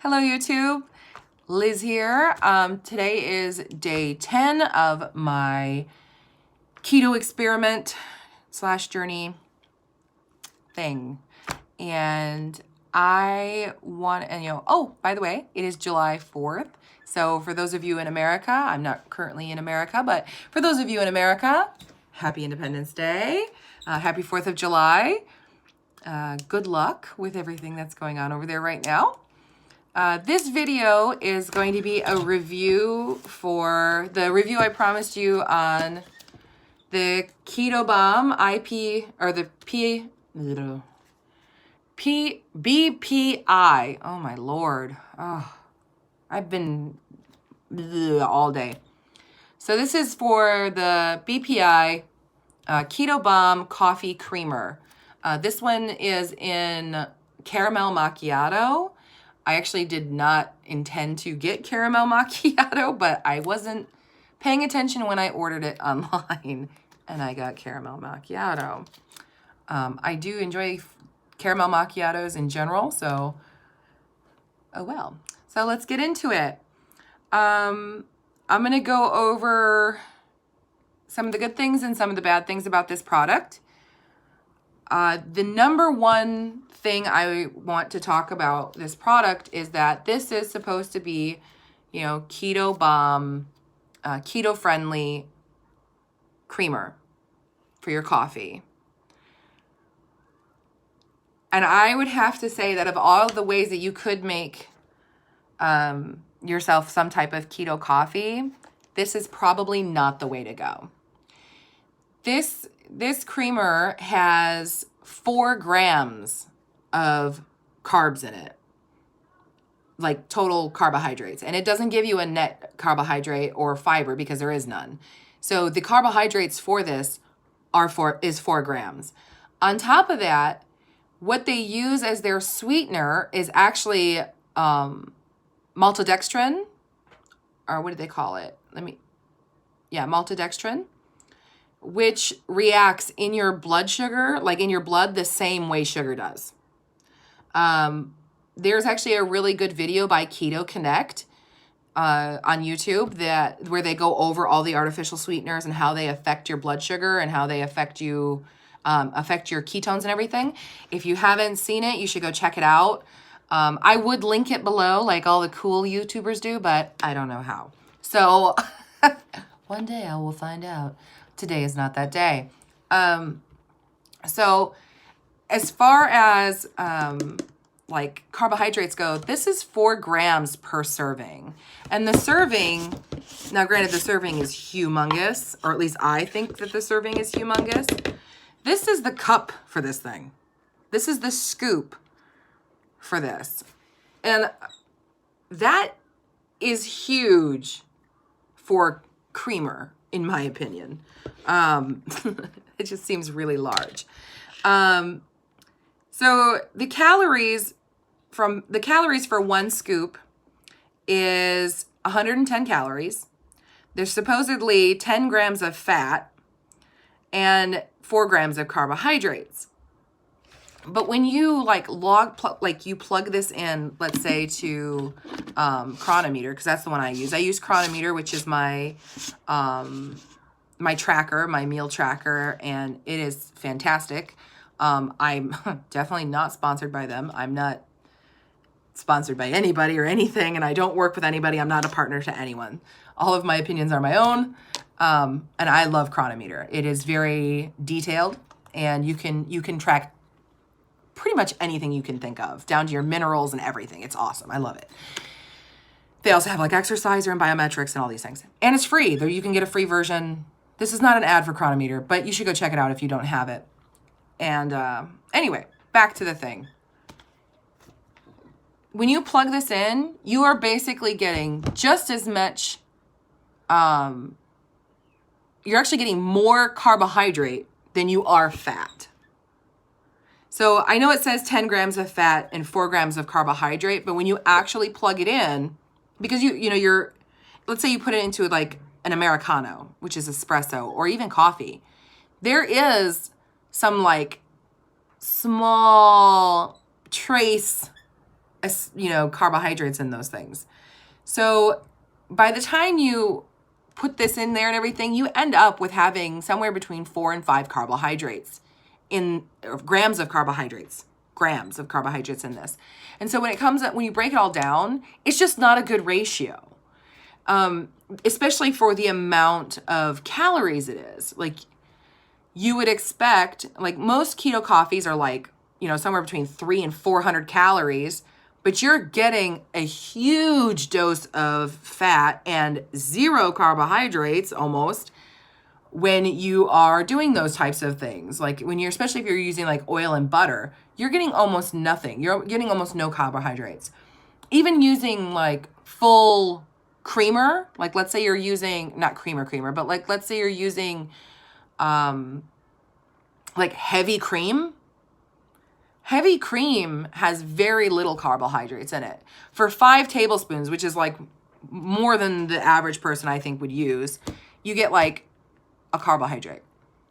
Hello YouTube, Liz here. Today is day 10 of my keto experiment / journey thing. And I want, oh, by the way, it is July 4th. So for those of you in America, I'm not currently in America, but for those of you in America, happy Independence Day. Happy 4th of July. Good luck with everything that's going on over there right now. This video is going to be a review for the review I promised you on the Keto Bomb Bpi. Oh my Lord. Oh, I've been all day. So this is for the Bpi Keto Bomb Coffee Creamer. This one is in caramel macchiato. I actually did not intend to get caramel macchiato, but I wasn't paying attention when I ordered it online, and I got caramel macchiato. I do enjoy caramel macchiatos in general, so oh well. So let's get into it. I'm going to go over some of the good things and some of the bad things about this product. The number one thing I want to talk about this product is that this is supposed to be, Keto Bomb, keto-friendly creamer for your coffee. And I would have to say that of all the ways that you could make yourself some type of keto coffee, this is probably not the way to go. This creamer has 4 grams of carbs in it, like total carbohydrates. And it doesn't give you a net carbohydrate or fiber because there is none. So the carbohydrates for this is 4 grams. On top of that, what they use as their sweetener is actually maltodextrin, or what do they call it? Maltodextrin, which reacts in your blood sugar, like in your blood, the same way sugar does. There's actually a really good video by Keto Connect on YouTube where they go over all the artificial sweeteners and how they affect your blood sugar and how they affect you, affect your ketones and everything. If you haven't seen it, you should go check it out. I would link it below like all the cool YouTubers do, but I don't know how. So one day I will find out. Today is not that day. So as far as like carbohydrates go, this is 4 grams per serving. And the serving, now granted the serving is humongous, or at least I think that the serving is humongous. This is the cup for this thing. This is the scoop for this. And that is huge for creamer, in my opinion. It just seems really large. So the calories for 1 scoop is 110 calories. There's supposedly 10 grams of fat and 4 grams of carbohydrates. But when you you plug this in, let's say to Chronometer, because that's the one I use. I use Chronometer, which is my my tracker, my meal tracker, and it is fantastic. I'm definitely not sponsored by them. I'm not sponsored by anybody or anything, and I don't work with anybody. I'm not a partner to anyone. All of my opinions are my own, and I love Chronometer. It is very detailed, and you can track pretty much anything you can think of, down to your minerals and everything. It's awesome. I love it. They also have like exerciser and biometrics and all these things. And it's free. There you can get a free version. This is not an ad for Chronometer, but you should go check it out if you don't have it. And anyway, back to the thing. When you plug this in, you are basically getting just as much, you're actually getting more carbohydrate than you are fat. So I know it says 10 grams of fat and 4 grams of carbohydrate, but when you actually plug it in, because let's say you put it into like an Americano, which is espresso, or even coffee, there is some like small trace carbohydrates in those things. So by the time you put this in there and everything, you end up with having somewhere between 4 and 5 carbohydrates grams of carbohydrates in this. And so when you break it all down, it's just not a good ratio. Especially for the amount of calories it is. Like, you would expect, like, most keto coffees are like, somewhere between 300 and 400 calories, but you're getting a huge dose of fat and 0 carbohydrates almost when you are doing those types of things. Like, especially if you're using like oil and butter, you're getting almost nothing. You're getting almost no carbohydrates. Even using like full creamer, like let's say you're using, not creamer, but like let's say you're using like heavy cream. Heavy cream has very little carbohydrates in it. For 5 tablespoons, which is like more than the average person I think would use, you get like a carbohydrate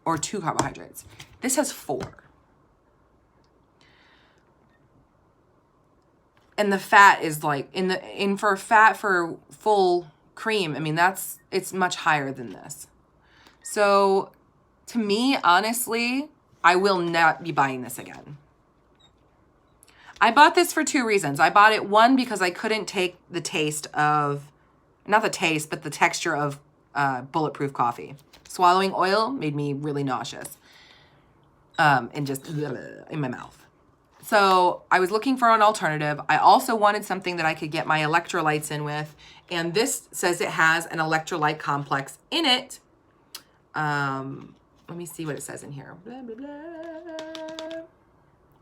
or 2 carbohydrates. This has 4. And the fat is like for full cream, I mean, it's much higher than this. So to me, honestly, I will not be buying this again. I bought this for 2 reasons. I bought it, one, because I couldn't take the taste of, not the taste, but the texture of bulletproof coffee. Swallowing oil made me really nauseous and just in my mouth. So I was looking for an alternative. I also wanted something that I could get my electrolytes in with. And this says it has an electrolyte complex in it. Let me see what it says in here. Blah, blah, blah.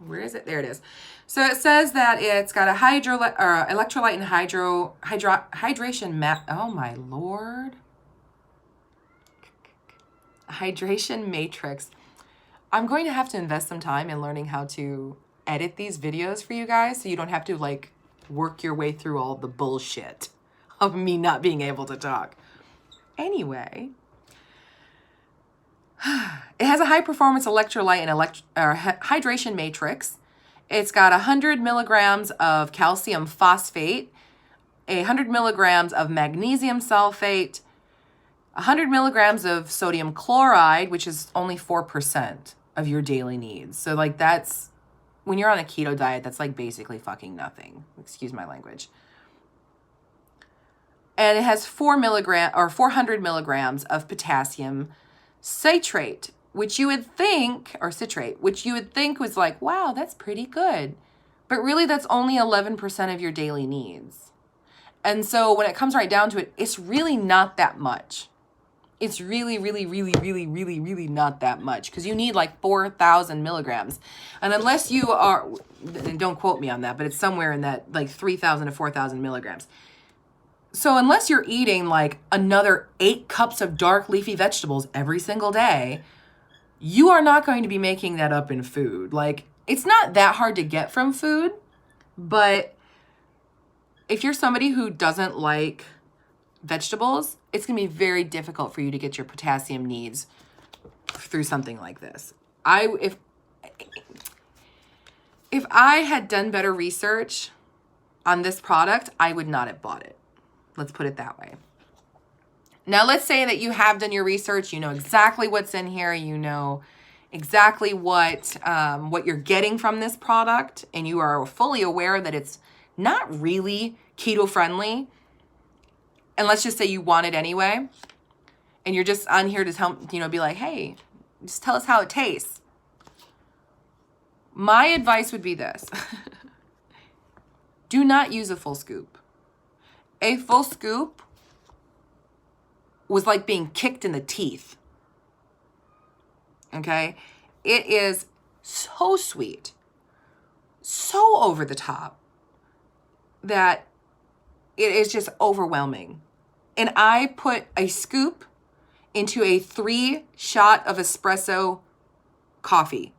Where is it? There it is. So it says that it's got a electrolyte and hydration map. Oh my Lord. Hydration matrix. I'm going to have to invest some time in learning how to edit these videos for you guys so you don't have to like work your way through all the bullshit of me not being able to talk. Anyway, it has a high performance electrolyte and hydration matrix. It's got 100 milligrams of calcium phosphate, 100 milligrams of magnesium sulfate, 100 milligrams of sodium chloride, which is only 4% of your daily needs. So like that's, when you're on a keto diet, that's like basically fucking nothing. Excuse my language. And it has 400 milligrams of potassium citrate, which you would think was like, wow, that's pretty good. But really that's only 11% of your daily needs. And so when it comes right down to it, it's really not that much. It's really, really, really, really, really, really not that much, because you need like 4,000 milligrams. And unless you are, and don't quote me on that, but it's somewhere in that like 3,000 to 4,000 milligrams. So unless you're eating like another 8 cups of dark leafy vegetables every single day, you are not going to be making that up in food. Like, it's not that hard to get from food, but if you're somebody who doesn't like vegetables, it's going to be very difficult for you to get your potassium needs through something like this. If I had done better research on this product, I would not have bought it. Let's put it that way. Now, let's say that you have done your research. You know exactly what's in here. You know exactly what you're getting from this product, and you are fully aware that it's not really keto friendly. And let's just say you want it anyway, and you're just on here to help, be like, hey, just tell us how it tastes. My advice would be this. Do not use a full scoop. A full scoop was like being kicked in the teeth. Okay? It is so sweet, so over the top, that it is just overwhelming. And I put a scoop into a 3-shot of espresso coffee.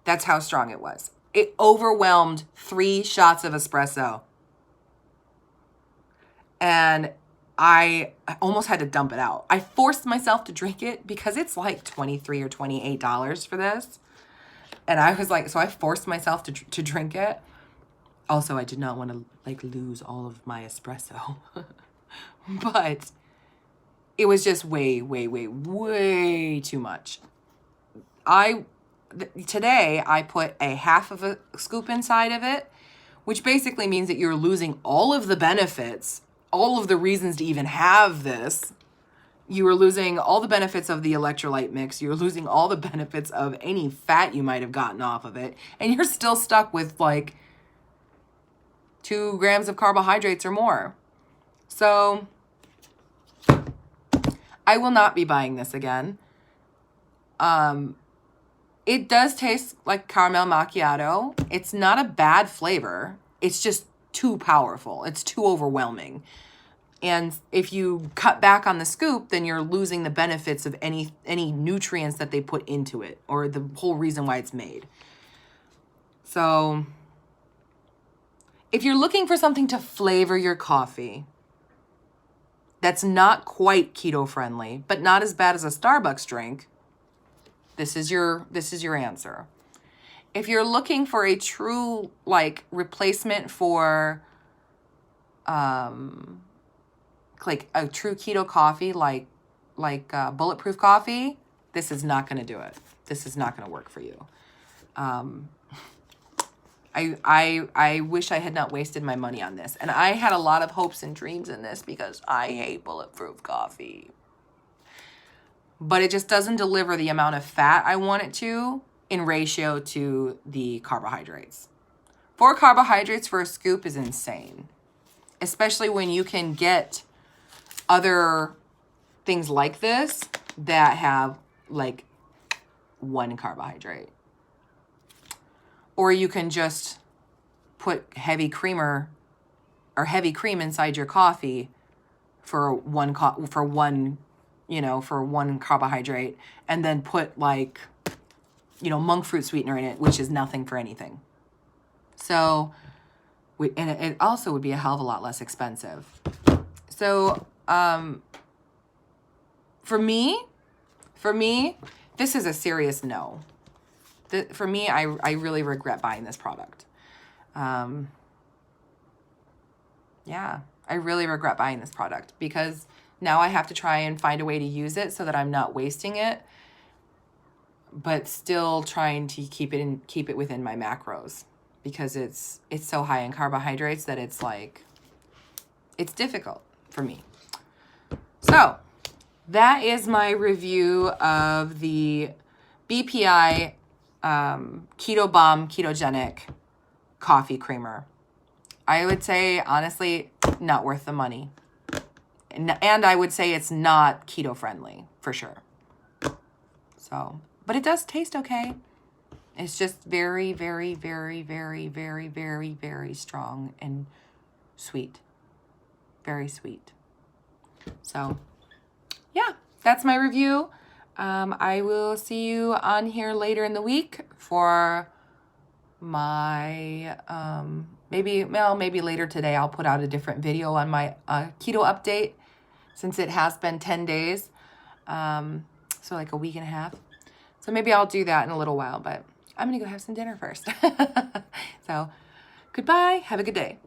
That's how strong it was. It overwhelmed 3 shots of espresso. And I almost had to dump it out. I forced myself to drink it because it's like $23 or $28 for this. And I was like, so I forced myself to drink it. Also, I did not want to like lose all of my espresso. But it was just way, way, way, way too much. Today I put a half of a scoop inside of it, which basically means that you're losing all of the benefits, all of the reasons to even have this. You are losing all the benefits of the electrolyte mix. You're losing all the benefits of any fat you might have gotten off of it. And you're still stuck with like 2 grams of carbohydrates or more. So I will not be buying this again. It does taste like caramel macchiato. It's not a bad flavor. It's just too powerful. It's too overwhelming. And if you cut back on the scoop, then you're losing the benefits of any nutrients that they put into it, or the whole reason why it's made. So if you're looking for something to flavor your coffee that's not quite keto friendly, but not as bad as a Starbucks drink, this is your answer. If you're looking for a true like replacement for like a true keto coffee, like bulletproof coffee, this is not going to do it. This is not going to work for you. I wish I had not wasted my money on this. And I had a lot of hopes and dreams in this because I hate bulletproof coffee. But it just doesn't deliver the amount of fat I want it to in ratio to the carbohydrates. 4 carbohydrates for a scoop is insane, especially when you can get other things like this that have like 1 carbohydrate. Or you can just put heavy cream inside your coffee for one carbohydrate, and then put like, monk fruit sweetener in it, which is nothing for anything. So, and it also would be a hell of a lot less expensive. So, for me, this is a serious no. For me, I really regret buying this product. Yeah, I really regret buying this product because now I have to try and find a way to use it so that I'm not wasting it, but still trying to keep it within my macros, because it's so high in carbohydrates that it's like, it's difficult for me. So that is my review of the Bpi Keto Bomb Ketogenic Coffee Creamer. I would say, honestly, not worth the money. And I would say it's not keto friendly, for sure. So, but it does taste okay. It's just very, very, very, very, very, very, very strong and sweet. Very sweet. So, yeah, that's my review. I will see you on here later in the week for my, maybe later today I'll put out a different video on my keto update, since it has been 10 days, so like a week and a half. So maybe I'll do that in a little while, but I'm gonna go have some dinner first. So, goodbye, have a good day.